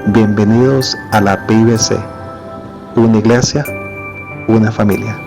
Bienvenidos a la PIBC, una iglesia, una familia.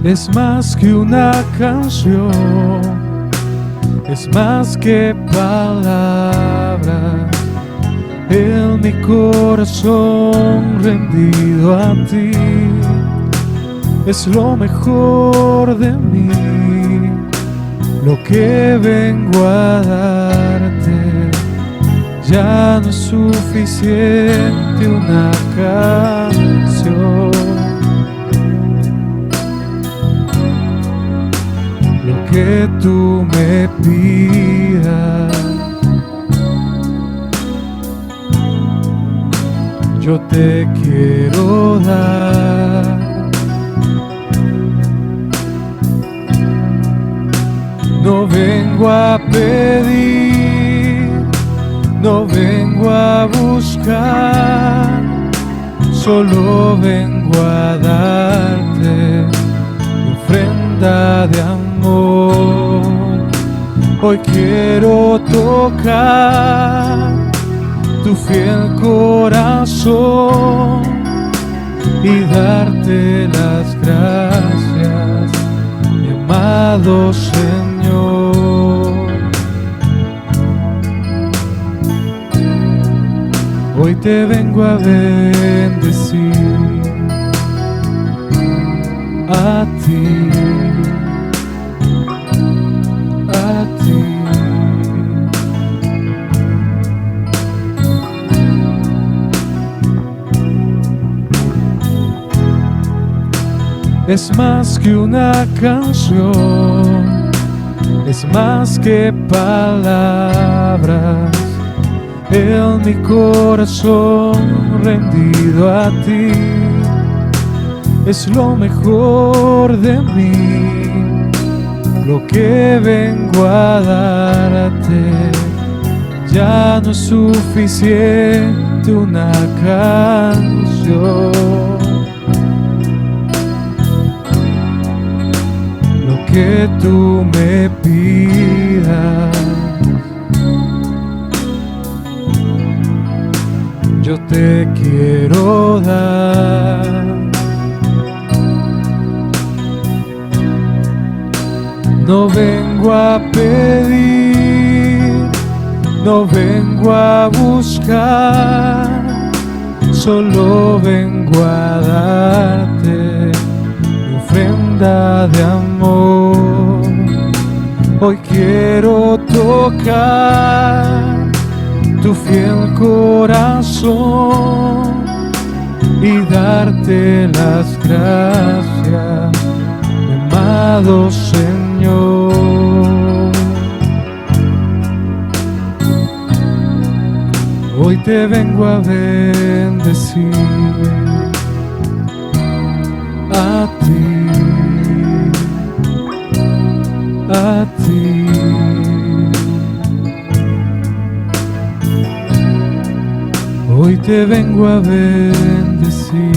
Es más que una canción, es más que palabras. En mi corazón rendido a ti, es lo mejor de mí, lo que vengo a darte. Ya no es suficiente una canción. te quiero dar. No vengo a pedir, no vengo a buscar, solo vengo a darte mi ofrenda de amor. Hoy quiero tocar tu fiel corazón y darte las gracias, mi amado Señor. Hoy te vengo a bendecir, a ti, a ti. Es más que una canción, es más que palabras. En mi corazón rendido a ti, es lo mejor de mí, lo que vengo a darte. Ya no es suficiente una canción, lo que tú me pidas yo te quiero dar. No vengo a pedir, no vengo a buscar, solo vengo a darte mi ofrenda de amor. Hoy quiero tocar tu fiel corazón y darte las gracias, mi amado Señor. Hoy te vengo a bendecir, a ti, a ti. Hoy te vengo a bendecir,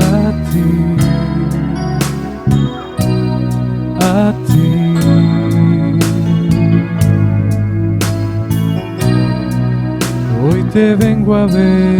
a ti, a ti. Hoy te vengo a bendecir.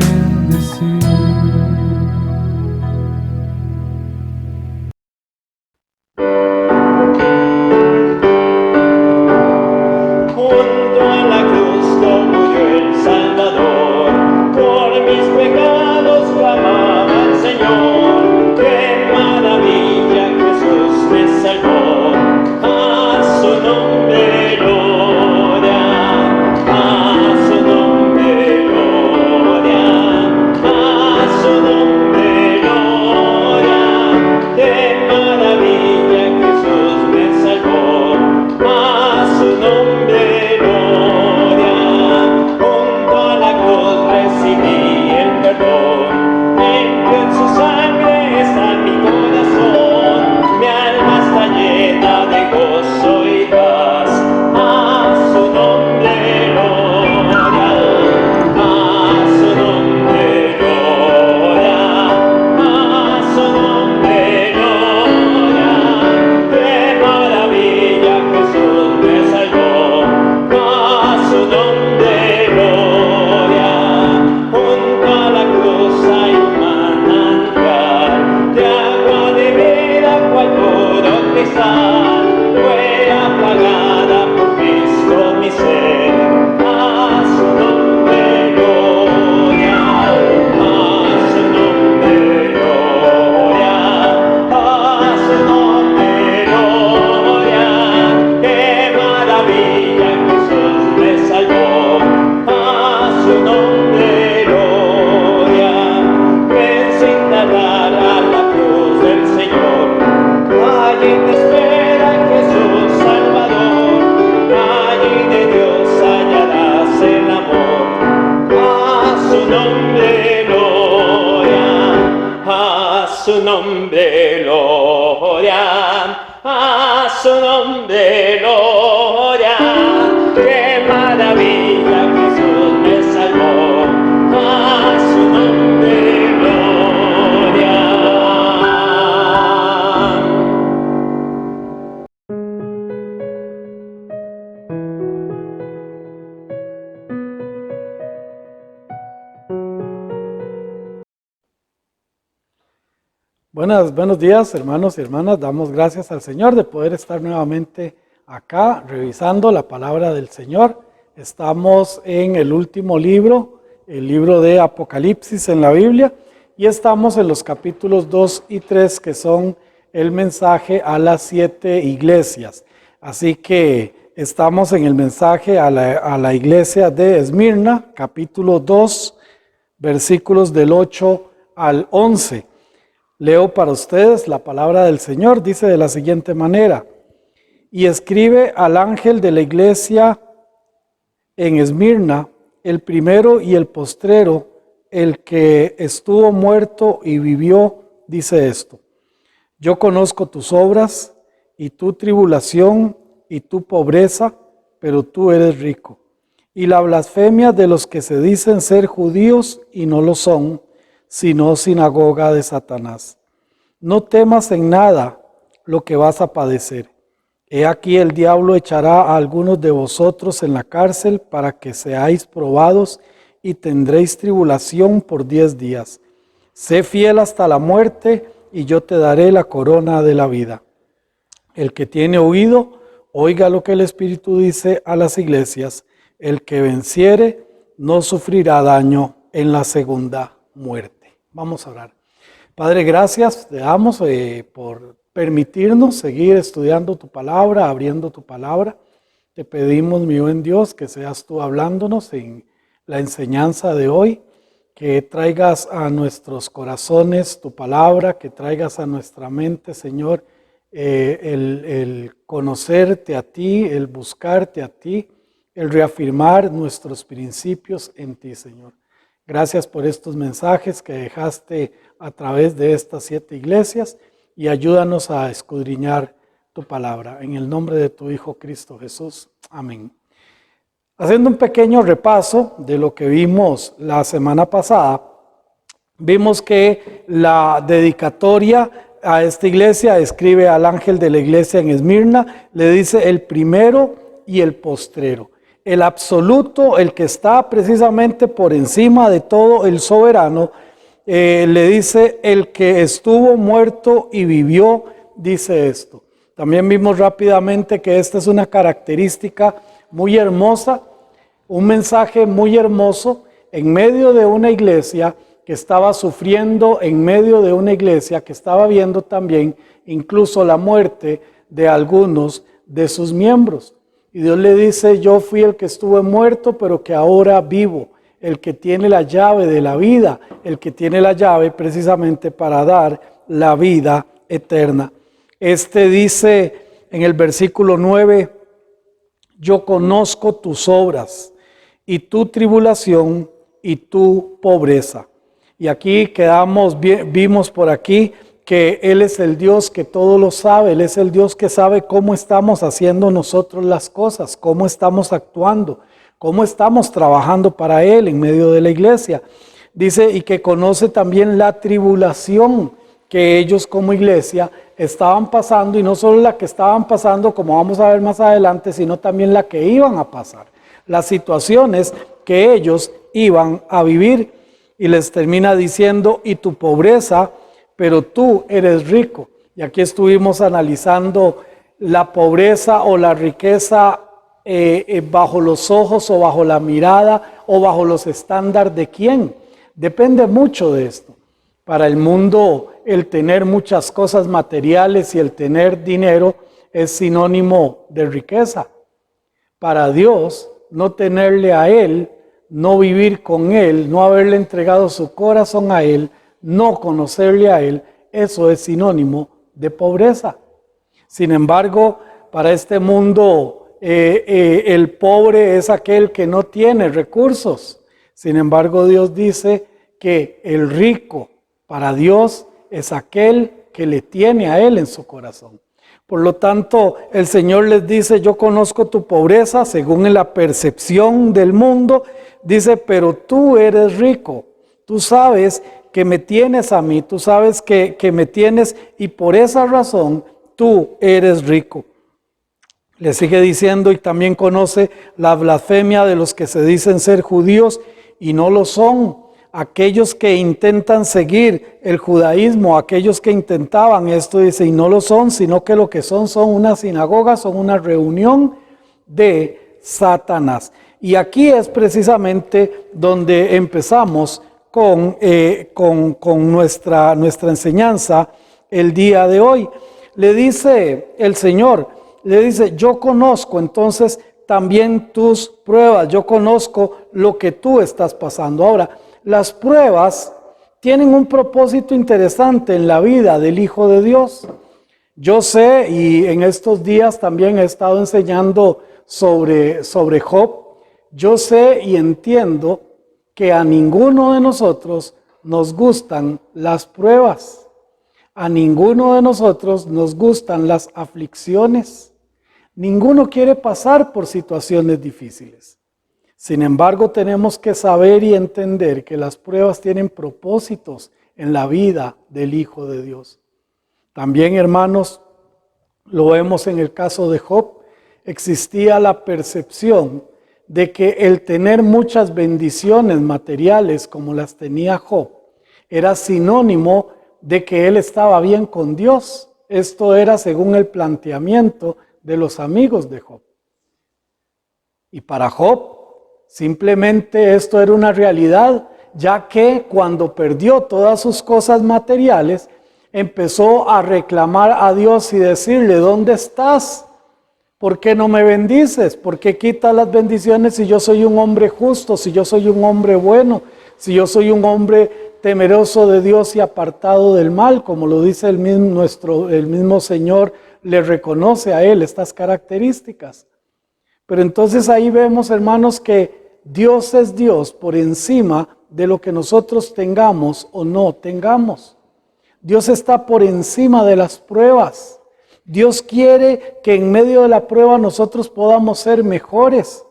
su nombre gloria, a su nombre gloria, a su nombre gloria. Qué maravilla, Jesús me salvó, a su nombre gloria. Buenos días, hermanos y hermanas. Damos gracias al Señor de poder estar nuevamente acá revisando la palabra del Señor. Estamos en el último libro, el libro de Apocalipsis en la Biblia, y estamos en los capítulos 2 y 3, que son el mensaje a las 7 iglesias. Así que estamos en el mensaje a la iglesia de Esmirna, capítulo 2, versículos del 8 al 11. Leo para ustedes la palabra del Señor. Dice de la siguiente manera: y escribe al ángel de la iglesia en Esmirna, el primero y el postrero, el que estuvo muerto y vivió, dice esto: yo conozco tus obras y tu tribulación y tu pobreza, pero tú eres rico, y la blasfemia de los que se dicen ser judíos y no lo son, sino sinagoga de Satanás. No temas en nada lo que vas a padecer. He aquí el diablo echará a algunos de vosotros en la cárcel para que seáis probados y tendréis tribulación por 10 días. Sé fiel hasta la muerte y yo te daré la corona de la vida. El que tiene oído, oiga lo que el Espíritu dice a las iglesias. El que venciere no sufrirá daño en la segunda muerte. Vamos a orar. Padre, gracias te damos por permitirnos seguir estudiando tu palabra, abriendo tu palabra. Te pedimos, mi buen Dios, que seas tú hablándonos en la enseñanza de hoy, que traigas a nuestros corazones tu palabra, que traigas a nuestra mente, Señor, el conocerte a ti, el buscarte a ti, el reafirmar nuestros principios en ti, Señor. Gracias por estos mensajes que dejaste a través de estas 7 iglesias y ayúdanos a escudriñar tu palabra. En el nombre de tu Hijo Cristo Jesús. Amén. Haciendo un pequeño repaso de lo que vimos la semana pasada, vimos que la dedicatoria a esta iglesia escribe al ángel de la iglesia en Esmirna, le dice el primero y el postrero. El absoluto, el que está precisamente por encima de todo, el soberano, le dice el que estuvo muerto y vivió, dice esto. También vimos rápidamente que esta es una característica muy hermosa, un mensaje muy hermoso en medio de una iglesia que estaba sufriendo, en medio de una iglesia que estaba viendo también incluso la muerte de algunos de sus miembros. Y Dios le dice, yo fui el que estuve muerto, pero que ahora vivo, el que tiene la llave de la vida, el que tiene la llave precisamente para dar la vida eterna. Dice en el versículo 9, yo conozco tus obras y tu tribulación y tu pobreza. Y aquí vimos por aquí que Él es el Dios que todo lo sabe, Él es el Dios que sabe cómo estamos haciendo nosotros las cosas, cómo estamos actuando, cómo estamos trabajando para Él en medio de la iglesia. Dice, y que conoce también la tribulación que ellos como iglesia estaban pasando, y no solo la que estaban pasando, como vamos a ver más adelante, sino también la que iban a pasar, las situaciones que ellos iban a vivir. Y les termina diciendo, y tu pobreza, pero tú eres rico. Y aquí estuvimos analizando la pobreza o la riqueza bajo los ojos o bajo la mirada o bajo los estándares de quién. Depende mucho de esto. Para el mundo, el tener muchas cosas materiales y el tener dinero es sinónimo de riqueza. Para Dios, no tenerle a Él, no vivir con Él, no haberle entregado su corazón a Él, no conocerle a Él, eso es sinónimo de pobreza. Sin embargo, para este mundo, el pobre es aquel que no tiene recursos. Sin embargo, Dios dice que el rico para Dios es aquel que le tiene a Él en su corazón. Por lo tanto, el Señor les dice, yo conozco tu pobreza según la percepción del mundo. Dice, pero tú eres rico. Tú sabes que me tienes a mí, tú sabes que me tienes y por esa razón tú eres rico. Le sigue diciendo, y también conoce la blasfemia de los que se dicen ser judíos y no lo son. Aquellos que intentan seguir el judaísmo, aquellos que intentaban esto, dice, y no lo son, sino que lo que son una sinagoga, son una reunión de Satanás. Y aquí es precisamente donde empezamos con nuestra enseñanza el día de hoy. Le dice el Señor, le dice, yo conozco entonces también tus pruebas, yo conozco lo que tú estás pasando. Ahora, las pruebas tienen un propósito interesante en la vida del Hijo de Dios. Yo sé, y en estos días también he estado enseñando sobre Job, yo sé y entiendo que a ninguno de nosotros nos gustan las pruebas. A ninguno de nosotros nos gustan las aflicciones. Ninguno quiere pasar por situaciones difíciles. Sin embargo, tenemos que saber y entender que las pruebas tienen propósitos en la vida del Hijo de Dios. También, hermanos, lo vemos en el caso de Job, existía la percepción de que el tener muchas bendiciones materiales como las tenía Job era sinónimo de que él estaba bien con Dios. Esto era según el planteamiento de los amigos de Job. Y para Job, simplemente esto era una realidad, ya que cuando perdió todas sus cosas materiales, empezó a reclamar a Dios y decirle, ¿dónde estás? ¿Por qué no me bendices? ¿Por qué quitas las bendiciones si yo soy un hombre justo, si yo soy un hombre bueno, si yo soy un hombre temeroso de Dios y apartado del mal? Como lo dice el mismo Señor, le reconoce a él estas características. Pero entonces ahí vemos, hermanos, que Dios es Dios por encima de lo que nosotros tengamos o no tengamos. Dios está por encima de las pruebas. Dios quiere que en medio de la prueba nosotros podamos ser mejores.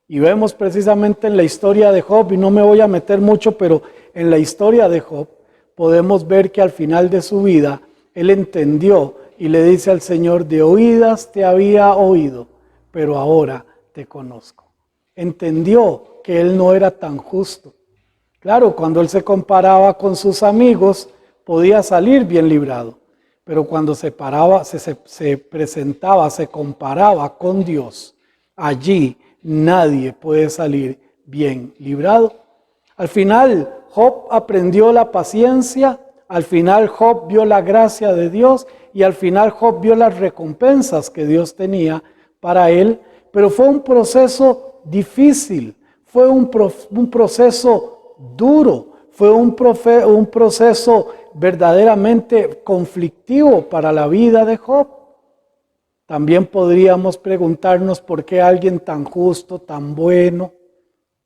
Y vemos precisamente en la historia de Job, y no me voy a meter mucho, pero en la historia de Job podemos ver que al final de su vida, él entendió y le dice al Señor, de oídas te había oído, pero ahora te conozco. Entendió que él no era tan justo. Claro, cuando él se comparaba con sus amigos, podía salir bien librado. Pero cuando se presentaba, se comparaba con Dios, allí nadie puede salir bien librado. Al final, Job aprendió la paciencia, al final Job vio la gracia de Dios y al final Job vio las recompensas que Dios tenía para él, pero fue un proceso difícil, fue un proceso duro, fue un proceso verdaderamente conflictivo para la vida de Job. También podríamos preguntarnos por qué alguien tan justo, tan bueno,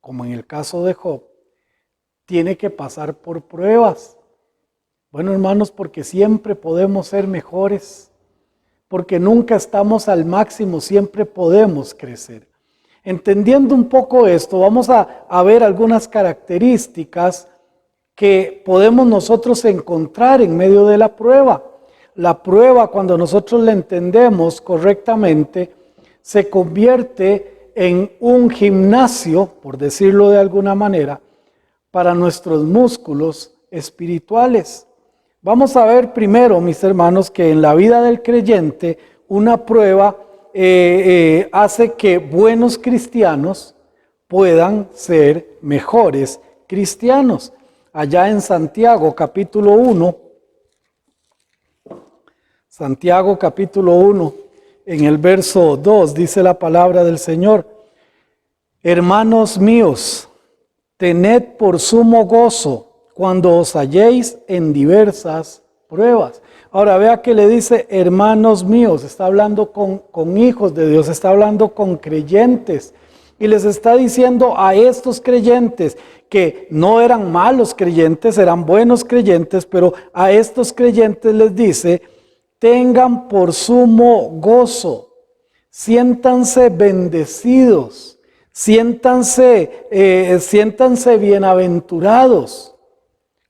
como en el caso de Job, tiene que pasar por pruebas. Bueno, hermanos, porque siempre podemos ser mejores, porque nunca estamos al máximo, siempre podemos crecer. Entendiendo un poco esto, vamos a ver algunas características que podemos nosotros encontrar en medio de la prueba. La prueba, cuando nosotros la entendemos correctamente, se convierte en un gimnasio, por decirlo de alguna manera, para nuestros músculos espirituales. Vamos a ver primero, mis hermanos, que en la vida del creyente una prueba hace que buenos cristianos puedan ser mejores cristianos. Allá en Santiago capítulo 1, en el verso 2, dice la palabra del Señor: hermanos míos, tened por sumo gozo cuando os halléis en diversas pruebas. Ahora vea que le dice hermanos míos, está hablando con hijos de Dios, está hablando con creyentes. Y les está diciendo a estos creyentes que no eran malos creyentes, eran buenos creyentes, pero a estos creyentes les dice, tengan por sumo gozo, siéntanse bendecidos, siéntanse bienaventurados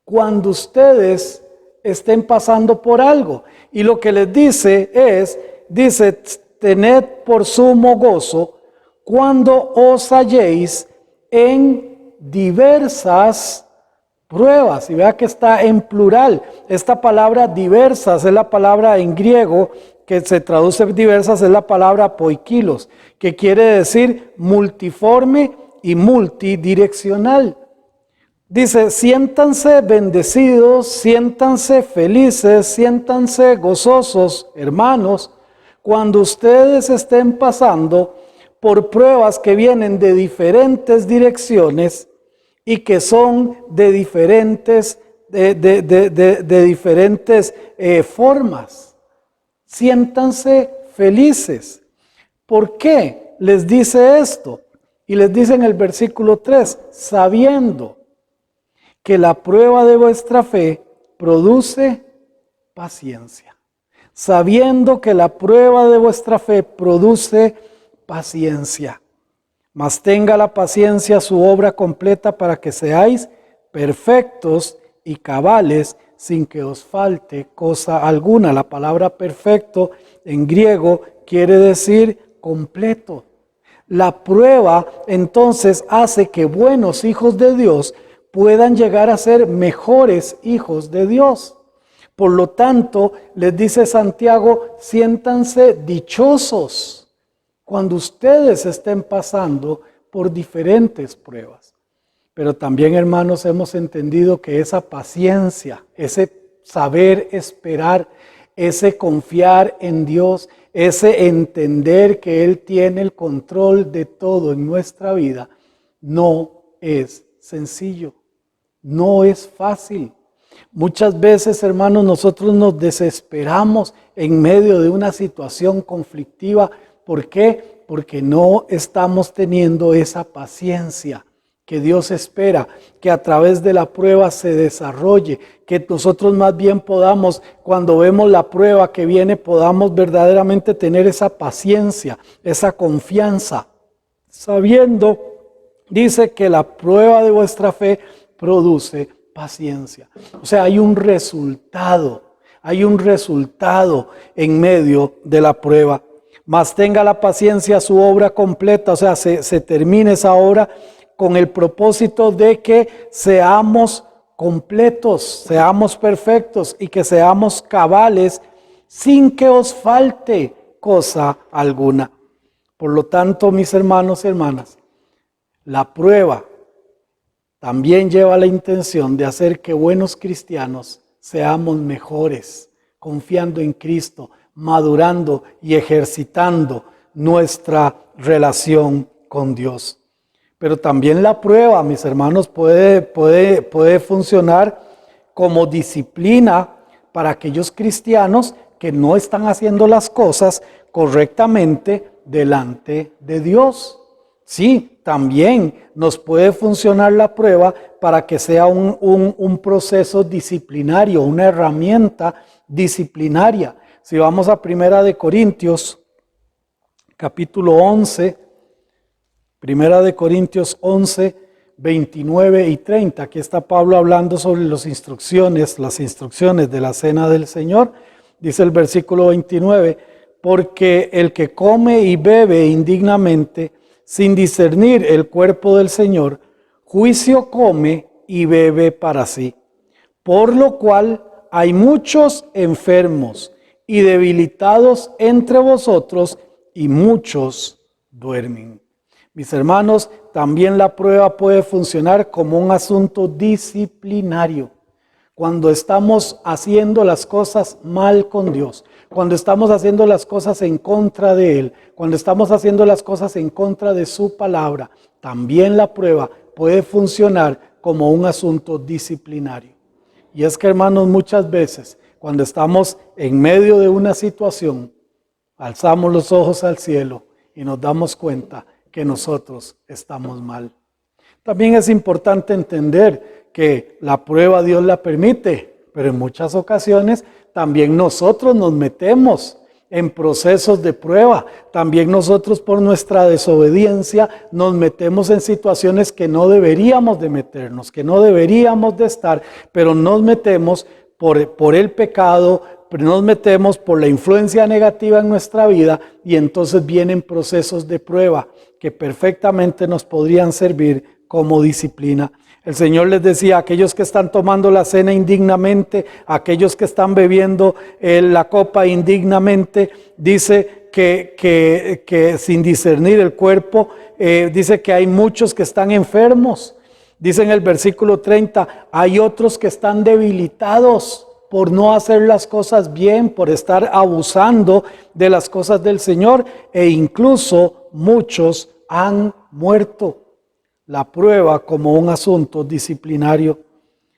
cuando ustedes estén pasando por algo. Y lo que les dice, tened por sumo gozo cuando os halléis en diversas pruebas. Y vea que está en plural. Esta palabra diversas es la palabra en griego que se traduce diversas, es la palabra poikilos, que quiere decir multiforme y multidireccional. Dice, siéntanse bendecidos, siéntanse felices, siéntanse gozosos, hermanos, cuando ustedes estén pasando por pruebas que vienen de diferentes direcciones y que son de diferentes, formas. Siéntanse felices. ¿Por qué les dice esto? Y les dice en el versículo 3, sabiendo que la prueba de vuestra fe produce paciencia. Sabiendo que la prueba de vuestra fe produce paciencia. Mas tenga la paciencia su obra completa para que seáis perfectos y cabales sin que os falte cosa alguna. La palabra perfecto en griego quiere decir completo. La prueba entonces hace que buenos hijos de Dios puedan llegar a ser mejores hijos de Dios. Por lo tanto, les dice Santiago, siéntanse dichosos cuando ustedes estén pasando por diferentes pruebas. Pero también, hermanos, hemos entendido que esa paciencia, ese saber esperar, ese confiar en Dios, ese entender que Él tiene el control de todo en nuestra vida, no es sencillo, no es fácil. Muchas veces, hermanos, nosotros nos desesperamos en medio de una situación conflictiva. ¿Por qué? Porque no estamos teniendo esa paciencia que Dios espera, que a través de la prueba se desarrolle, que nosotros más bien podamos, cuando vemos la prueba que viene, podamos verdaderamente tener esa paciencia, esa confianza, sabiendo, dice que la prueba de vuestra fe produce paciencia. O sea, hay un resultado en medio de la prueba. Mas tenga la paciencia su obra completa, o sea, se termine esa obra con el propósito de que seamos completos, seamos perfectos y que seamos cabales sin que os falte cosa alguna. Por lo tanto, mis hermanos y hermanas, la prueba también lleva la intención de hacer que buenos cristianos seamos mejores, confiando en Cristo, madurando y ejercitando nuestra relación con Dios. Pero también la prueba, mis hermanos, puede funcionar como disciplina para aquellos cristianos que no están haciendo las cosas correctamente delante de Dios. Sí, también nos puede funcionar la prueba para que sea un proceso disciplinario, una herramienta disciplinaria. Si vamos a 1 Corintios, capítulo 11, 1 Corintios 11, 29 y 30, aquí está Pablo hablando sobre las instrucciones de la cena del Señor. Dice el versículo 29, porque el que come y bebe indignamente, sin discernir el cuerpo del Señor, juicio come y bebe para sí. Por lo cual hay muchos enfermos y debilitados entre vosotros, y muchos duermen. Mis hermanos, también la prueba puede funcionar como un asunto disciplinario. Cuando estamos haciendo las cosas mal con Dios, cuando estamos haciendo las cosas en contra de Él, cuando estamos haciendo las cosas en contra de su palabra, también la prueba puede funcionar como un asunto disciplinario. Y es que, hermanos, muchas veces cuando estamos en medio de una situación, alzamos los ojos al cielo y nos damos cuenta que nosotros estamos mal. También es importante entender que la prueba Dios la permite, pero en muchas ocasiones también nosotros nos metemos en procesos de prueba. También nosotros por nuestra desobediencia nos metemos en situaciones que no deberíamos de meternos, que no deberíamos de estar, pero nos metemos por el pecado, nos metemos por la influencia negativa en nuestra vida y entonces vienen procesos de prueba que perfectamente nos podrían servir como disciplina. El Señor les decía, aquellos que están tomando la cena indignamente, aquellos que están bebiendo la copa indignamente, dice que sin discernir el cuerpo, dice que hay muchos que están enfermos. Dice en el versículo 30, hay otros que están debilitados por no hacer las cosas bien, por estar abusando de las cosas del Señor, e incluso muchos han muerto. La prueba como un asunto disciplinario,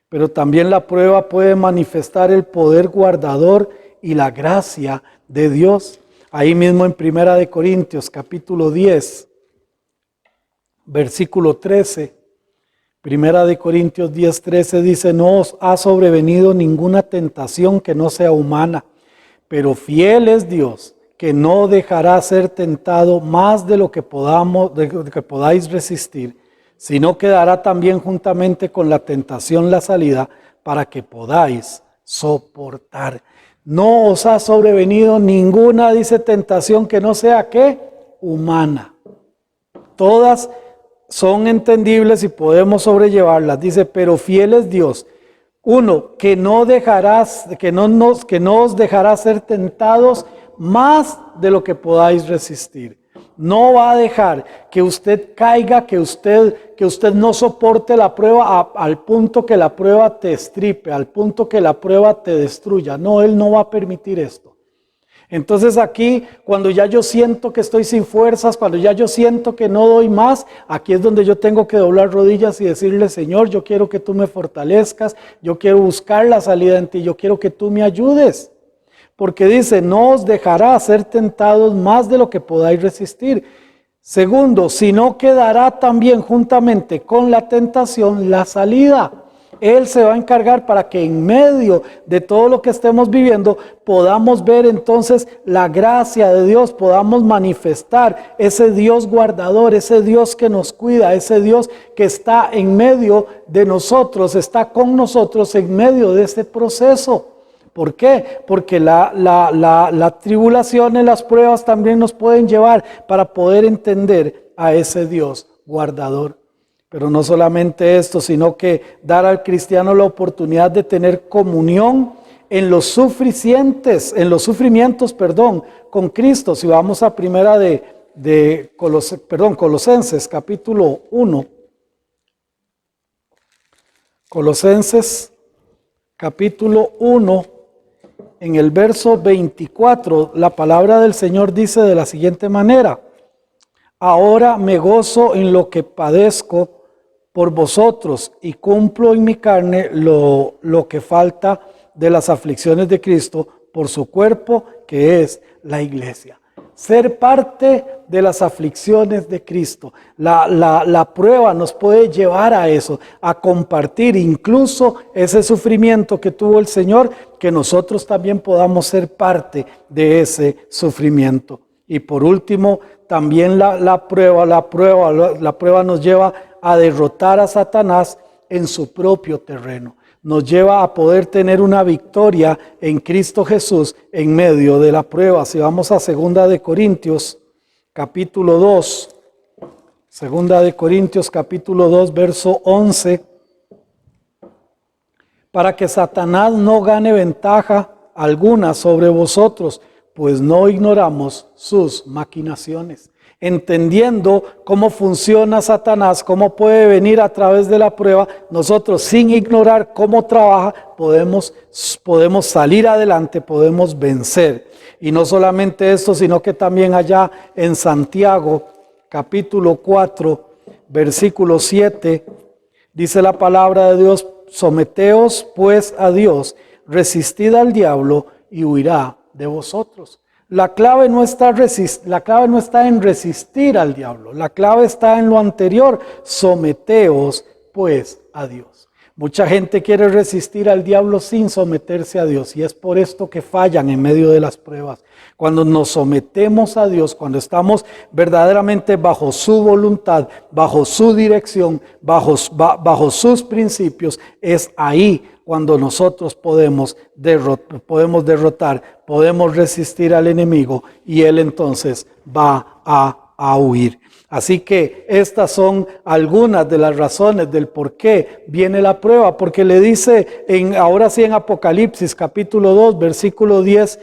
pero también la prueba puede manifestar el poder guardador y la gracia de Dios. Ahí mismo en 1 Corintios capítulo 10, versículo 13, 1 Corintios 10, 13 dice, no os ha sobrevenido ninguna tentación que no sea humana, pero fiel es Dios, que no dejará ser tentado más de lo que podáis resistir, sino que dará también juntamente con la tentación la salida para que podáis soportar. No os ha sobrevenido ninguna, dice, tentación que no sea, ¿qué? Humana. Todas son entendibles y podemos sobrellevarlas. Dice, pero fiel es Dios. Uno, que no os dejará ser tentados más de lo que podáis resistir. No va a dejar que usted caiga, que usted no soporte la prueba al punto que la prueba te estripe, al punto que la prueba te destruya. No, Él no va a permitir esto. Entonces aquí, cuando ya yo siento que estoy sin fuerzas, cuando ya yo siento que no doy más, aquí es donde yo tengo que doblar rodillas y decirle, Señor, yo quiero que tú me fortalezcas, yo quiero buscar la salida en ti, yo quiero que tú me ayudes. Porque dice, no os dejará ser tentados más de lo que podáis resistir. Segundo, sino que dará también juntamente con la tentación la salida. Él se va a encargar para que en medio de todo lo que estemos viviendo podamos ver entonces la gracia de Dios, podamos manifestar ese Dios guardador, ese Dios que nos cuida, ese Dios que está en medio de nosotros, está con nosotros en medio de este proceso. ¿Por qué? Porque la tribulación y las pruebas también nos pueden llevar para poder entender a ese Dios guardador. Pero no solamente esto, sino que dar al cristiano la oportunidad de tener comunión en los sufrimientos, con Cristo. Si vamos a Colosenses capítulo 1. Colosenses capítulo 1. En el verso 24, la palabra del Señor dice de la siguiente manera: ahora me gozo en lo que padezco por vosotros y cumplo en mi carne lo que falta de las aflicciones de Cristo por su cuerpo, que es la iglesia. Ser parte de las aflicciones de Cristo. La prueba nos puede llevar a eso, a compartir incluso ese sufrimiento que tuvo el Señor, que nosotros también podamos ser parte de ese sufrimiento. Y por último, también la prueba nos lleva a derrotar a Satanás en su propio terreno. Nos lleva a poder tener una victoria en Cristo Jesús en medio de la prueba. Si vamos a 2 Corintios capítulo 2, 2 Corintios capítulo 2, verso 11, para que Satanás no gane ventaja alguna sobre vosotros, pues no ignoramos sus maquinaciones. Entendiendo cómo funciona Satanás, cómo puede venir a través de la prueba, nosotros sin ignorar cómo trabaja, podemos salir adelante, podemos vencer. Y no solamente esto, sino que también allá en Santiago, capítulo 4, versículo 7, dice la palabra de Dios: someteos pues a Dios, resistid al diablo y huirá de vosotros. La clave no está en resistir al diablo. La clave está en lo anterior. Someteos pues a Dios. Mucha gente quiere resistir al diablo sin someterse a Dios, y es por esto que fallan en medio de las pruebas. Cuando nos sometemos a Dios, cuando estamos verdaderamente bajo su voluntad, bajo su dirección, bajo sus principios, es ahí cuando nosotros podemos derrotar, podemos resistir al enemigo, y él entonces va a huir. Así que estas son algunas de las razones del por qué viene la prueba, porque le dice ahora sí en Apocalipsis capítulo 2 versículo 10,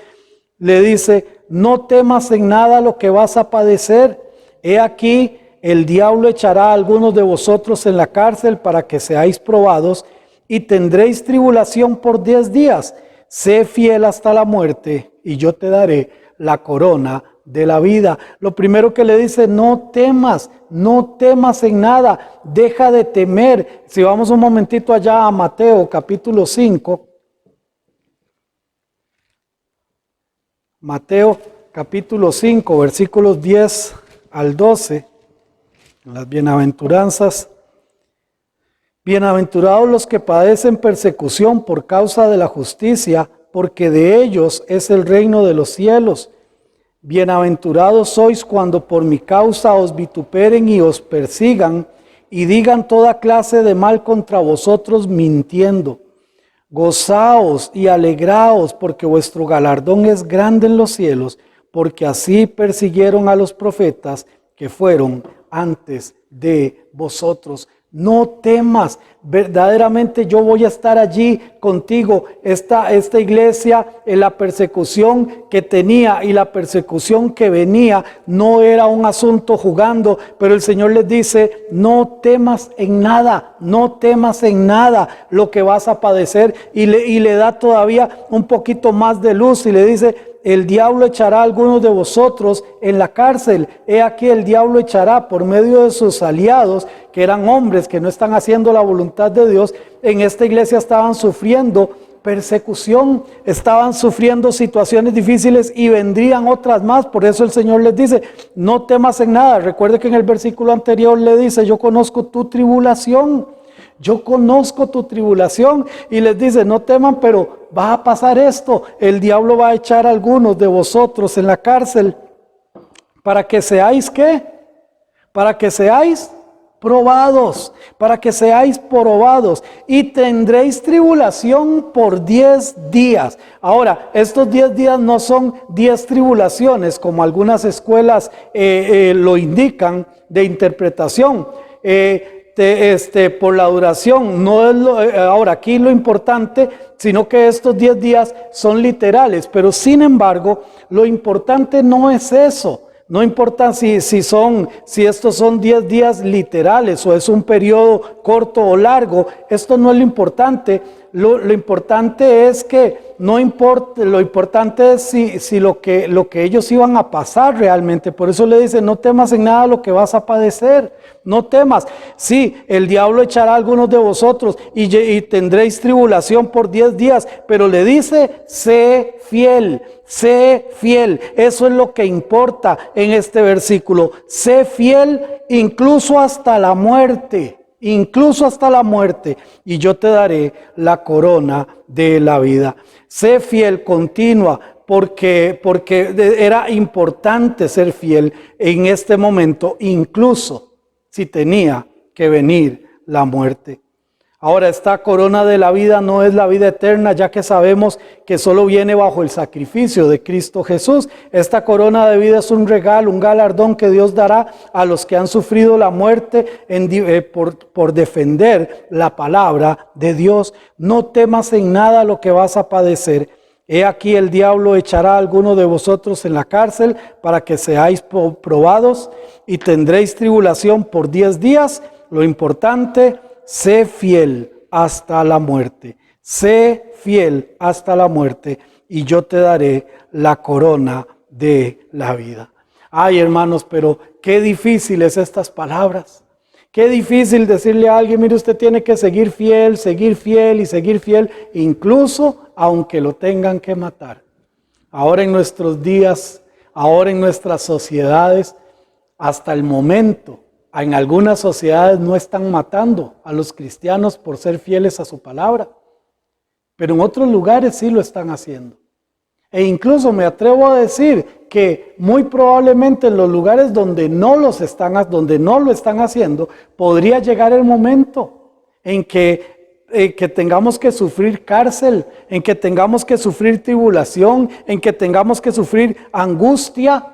le dice: no temas en nada lo que vas a padecer. He aquí, el diablo echará a algunos de vosotros en la cárcel para que seáis probados, y tendréis tribulación por 10 días. Sé fiel hasta la muerte, y yo te daré la corona de la vida. Lo primero que le dice: no temas en nada, deja de temer. Si vamos un momentito allá a Mateo capítulo 5, Mateo capítulo 5 versículos 10 al 12, las bienaventuranzas. Bienaventurados los que padecen persecución por causa de la justicia, porque de ellos es el reino de los cielos. Bienaventurados sois cuando por mi causa os vituperen y os persigan, y digan toda clase de mal contra vosotros mintiendo. Gozaos y alegraos, porque vuestro galardón es grande en los cielos, porque así persiguieron a los profetas que fueron antes de vosotros. No temas, verdaderamente yo voy a estar allí contigo. Esta iglesia, en la persecución que tenía y la persecución que venía, no era un asunto jugando, pero el Señor les dice: no temas en nada, no temas en nada lo que vas a padecer, y le da todavía un poquito más de luz y le dice: el diablo echará a algunos de vosotros en la cárcel. He aquí, el diablo echará por medio de sus aliados, que eran hombres que no están haciendo la voluntad de Dios. En esta iglesia estaban sufriendo persecución, estaban sufriendo situaciones difíciles, y vendrían otras más. Por eso el Señor les dice: no temas en nada. Recuerde que en el versículo anterior le dice: yo conozco tu tribulación. Yo conozco tu tribulación, y les dice: no teman, pero va a pasar esto. El diablo va a echar a algunos de vosotros en la cárcel para que seáis ¿qué? Para que seáis probados, y tendréis tribulación por 10 días. Ahora, estos 10 días no son 10 tribulaciones como algunas escuelas lo indican de interpretación. Por la duración, no es ahora aquí lo importante, sino que estos 10 días son literales, pero sin embargo, lo importante no es eso. No importa si estos son 10 días literales o es un periodo corto o largo, esto no es lo importante. Lo importante es que no importa, lo importante es si lo que ellos iban a pasar realmente. Por eso le dice: no temas en nada lo que vas a padecer, no temas. Sí, el diablo echará a algunos de vosotros y tendréis tribulación por 10 días, pero le dice: sé fiel. Sé fiel, eso es lo que importa en este versículo. Sé fiel incluso hasta la muerte, y yo te daré la corona de la vida. Sé fiel, continua, porque era importante ser fiel en este momento, incluso si tenía que venir la muerte. Ahora, esta corona de la vida no es la vida eterna, ya que sabemos que solo viene bajo el sacrificio de Cristo Jesús. Esta corona de vida es un regalo, un galardón que Dios dará a los que han sufrido la muerte por defender la palabra de Dios. No temas en nada lo que vas a padecer. He aquí, el diablo echará a alguno de vosotros en la cárcel para que seáis probados, y tendréis tribulación por 10 días. Lo importante: sé fiel hasta la muerte. Sé fiel hasta la muerte, y yo te daré la corona de la vida. Ay, hermanos, pero qué difíciles estas palabras. Qué difícil decirle a alguien: mire, usted tiene que seguir fiel, incluso aunque lo tengan que matar. Ahora en nuestros días ahora en nuestras sociedades, hasta el momento, en algunas sociedades no están matando a los cristianos por ser fieles a su palabra, pero en otros lugares sí lo están haciendo. E incluso me atrevo a decir que muy probablemente en los lugares donde no lo están haciendo, podría llegar el momento en que tengamos que sufrir cárcel, en que tengamos que sufrir tribulación, en que tengamos que sufrir angustia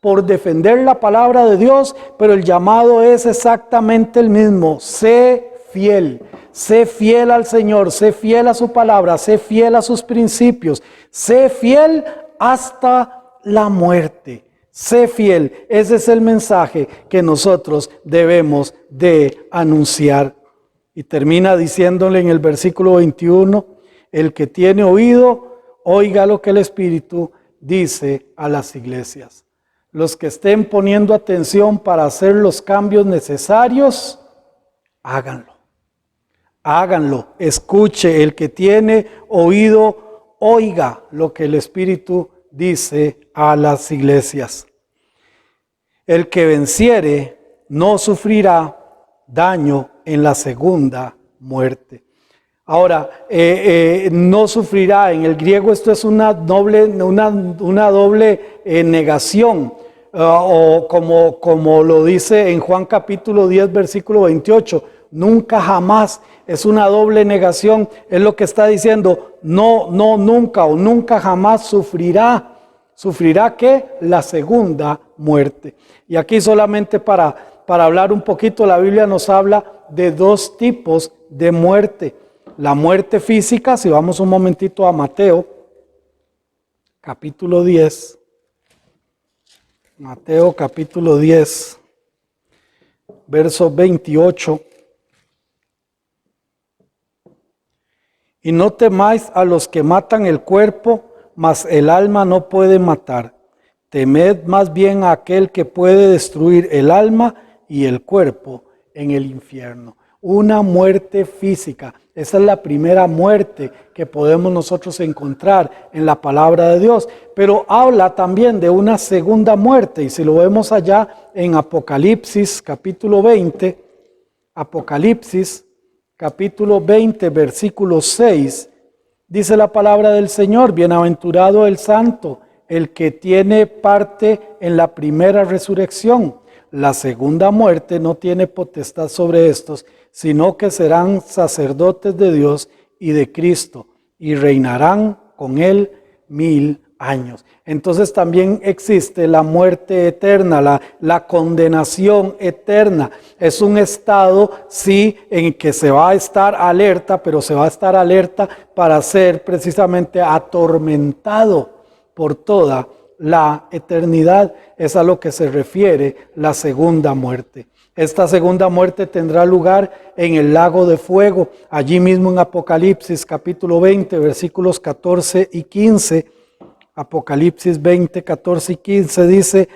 por defender la palabra de Dios, pero el llamado es exactamente el mismo: sé fiel al Señor, sé fiel a su palabra, sé fiel a sus principios, sé fiel hasta la muerte. Sé fiel, ese es el mensaje que nosotros debemos de anunciar. Y termina diciéndole en el versículo 21, el que tiene oído, oiga lo que el Espíritu dice a las iglesias. Los que estén poniendo atención para hacer los cambios necesarios, háganlo. Háganlo, escuche, el que tiene oído, oiga lo que el Espíritu dice a las iglesias. El que venciere no sufrirá daño en la segunda muerte. Ahora, no sufrirá, en el griego esto es una doble negación, o como lo dice en Juan capítulo 10 versículo 28, nunca jamás, es una doble negación, es lo que está diciendo, no, nunca o nunca jamás sufrirá. ¿Sufrirá qué? La segunda muerte. Y aquí solamente para hablar un poquito, la Biblia nos habla de dos tipos de muerte. La muerte física, si vamos un momentito a Mateo, capítulo 10. Mateo capítulo 10, verso 28. Y no temáis a los que matan el cuerpo, mas el alma no puede matar. Temed más bien a aquel que puede destruir el alma y el cuerpo en el infierno. Una muerte física. Esa es la primera muerte que podemos nosotros encontrar en la palabra de Dios. Pero habla también de una segunda muerte. Y si lo vemos allá en Apocalipsis capítulo 20, Apocalipsis capítulo 20, versículo 6, dice la palabra del Señor: bienaventurado el santo, el que tiene parte en la primera resurrección. La segunda muerte no tiene potestad sobre estos, sino que serán sacerdotes de Dios y de Cristo, y reinarán con él 1000 años. Entonces también existe la muerte eterna, la condenación eterna. Es un estado, sí, en que se va a estar alerta, pero se va a estar alerta para ser precisamente atormentado por toda la eternidad. Es a lo que se refiere la segunda muerte. Esta segunda muerte tendrá lugar en el lago de fuego, allí mismo en Apocalipsis capítulo 20, versículos 14 y 15. Apocalipsis 20, 14 y 15 dice: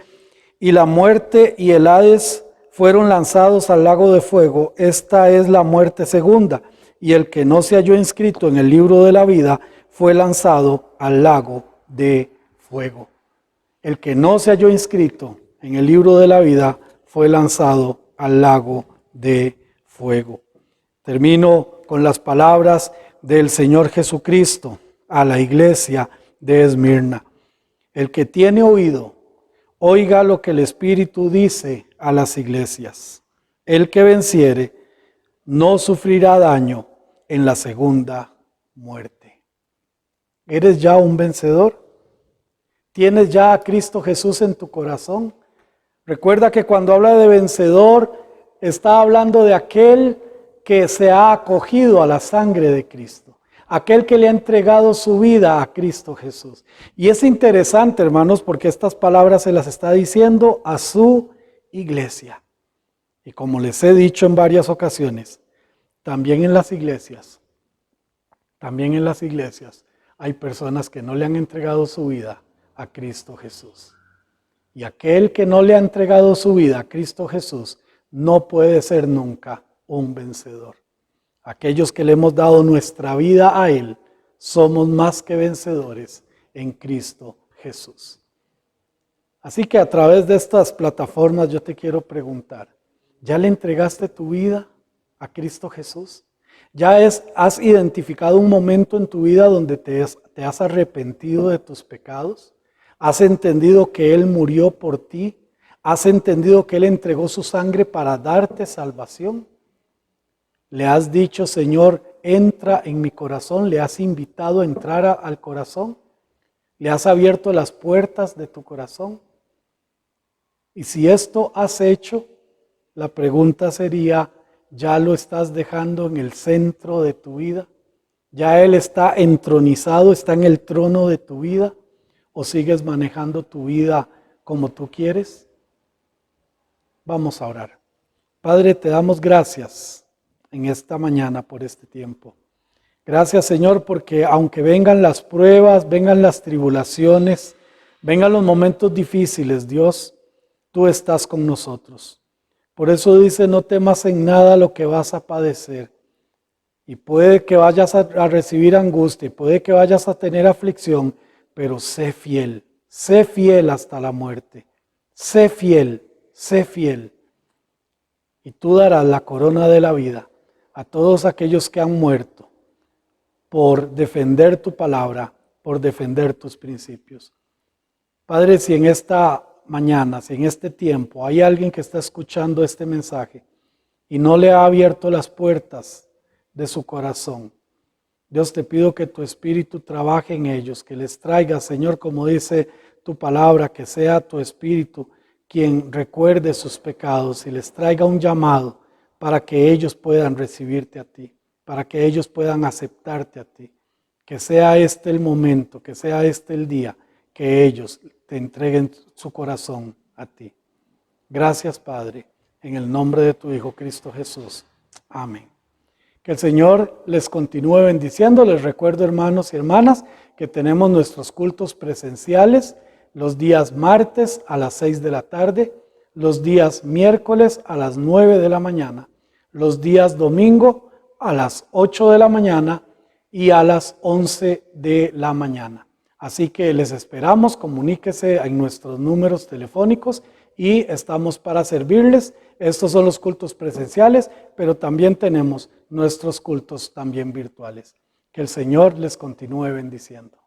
y la muerte y el Hades fueron lanzados al lago de fuego. Esta es la muerte segunda, y el que no se halló inscrito en el libro de la vida fue lanzado al lago de fuego. El que no se halló inscrito en el libro de la vida fue lanzado al lago de fuego. Termino con las palabras del Señor Jesucristo a la iglesia de Esmirna: el que tiene oído, oiga lo que el Espíritu dice a las iglesias. El que venciere no sufrirá daño en la segunda muerte. ¿Eres ya un vencedor? ¿Tienes ya a Cristo Jesús en tu corazón? Recuerda que cuando habla de vencedor, está hablando de aquel que se ha acogido a la sangre de Cristo, aquel que le ha entregado su vida a Cristo Jesús. Y es interesante, hermanos, porque estas palabras se las está diciendo a su iglesia. Y como les he dicho en varias ocasiones, también en las iglesias hay personas que no le han entregado su vida a Cristo Jesús. Y aquel que no le ha entregado su vida a Cristo Jesús no puede ser nunca un vencedor. Aquellos que le hemos dado nuestra vida a Él, somos más que vencedores en Cristo Jesús. Así que a través de estas plataformas yo te quiero preguntar, ¿ya le entregaste tu vida a Cristo Jesús? ¿Ya has identificado un momento en tu vida donde te has arrepentido de tus pecados? ¿Has entendido que Él murió por ti? ¿Has entendido que Él entregó su sangre para darte salvación? ¿Le has dicho, Señor, entra en mi corazón? ¿Le has invitado a entrar al corazón? ¿Le has abierto las puertas de tu corazón? Y si esto has hecho, la pregunta sería, ¿ya lo estás dejando en el centro de tu vida? ¿Ya Él está entronizado, está en el trono de tu vida? ¿O sigues manejando tu vida como tú quieres? Vamos a orar. Padre, te damos gracias en esta mañana por este tiempo. Gracias, Señor, porque aunque vengan las pruebas, vengan las tribulaciones, vengan los momentos difíciles, Dios, tú estás con nosotros. Por eso dice, no temas en nada lo que vas a padecer. Y puede que vayas a recibir angustia, y puede que vayas a tener aflicción, pero sé fiel hasta la muerte. Sé fiel. Y tú darás la corona de la vida a todos aquellos que han muerto por defender tu palabra, por defender tus principios. Padre, si en esta mañana, si en este tiempo hay alguien que está escuchando este mensaje y no le ha abierto las puertas de su corazón, Dios, te pido que tu Espíritu trabaje en ellos, que les traiga, Señor, como dice tu palabra, que sea tu Espíritu quien recuerde sus pecados y les traiga un llamado para que ellos puedan recibirte a ti, para que ellos puedan aceptarte a ti. Que sea este el momento, que sea este el día que ellos te entreguen su corazón a ti. Gracias, Padre, en el nombre de tu Hijo Cristo Jesús. Amén. Que el Señor les continúe bendiciendo. Les recuerdo, hermanos y hermanas, que tenemos nuestros cultos presenciales los días martes a las 6 de la tarde, los días miércoles a las 9 de la mañana, los días domingo a las 8 de la mañana y a las 11 de la mañana. Así que les esperamos, comuníquese en nuestros números telefónicos y estamos para servirles. Estos son los cultos presenciales, pero también tenemos nuestros cultos también virtuales. Que el Señor les continúe bendiciendo.